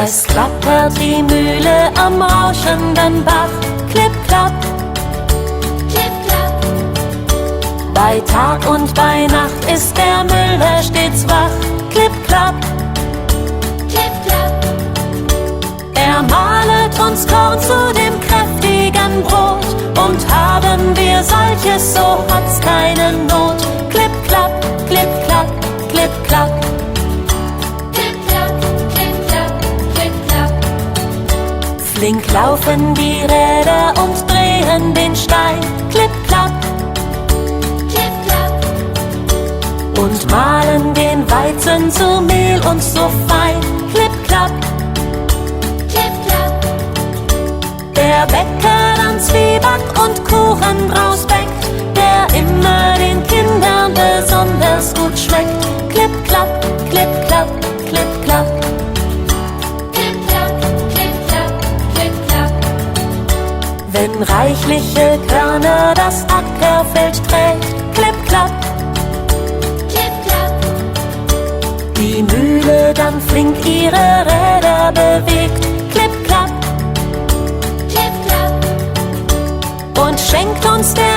Es klappert die Mühle am rauschenden Bach. Klipp, klapp, klipp, klapp. Bei Tag und bei Nacht ist der Müller stets wach. Klipp, klapp, klipp, klapp. Er mahlet uns Korn zu dem kräftigen Brot. Und haben wir solches, so hat's keine Not. Klipp, klapp, klipp, klapp, klipp, klapp. Klipp, klapp, klipp, klapp, klipp, klapp. Flink laufen die Räder und drehen den Stein. Klipp, klapp, klipp, klapp. Und mahlen den Weizen zu Mehl und so fein. Klipp, klapp, klipp, klapp. Der Bäcker dann Zwieback und Kuchen draus bäckt, der immer den Kindern besonders gut schmeckt. Klipp, klapp, klipp, klapp, klipp, klapp. Klipp, klapp, klipp, klapp, klipp, klapp. Wenn reichliche Körner das Ackerfeld trägt, klipp, klapp, klipp, klapp. Die Mühle dann flink ihre Räder bewegt, klipp, klapp, klipp, klapp. Und schenkt uns der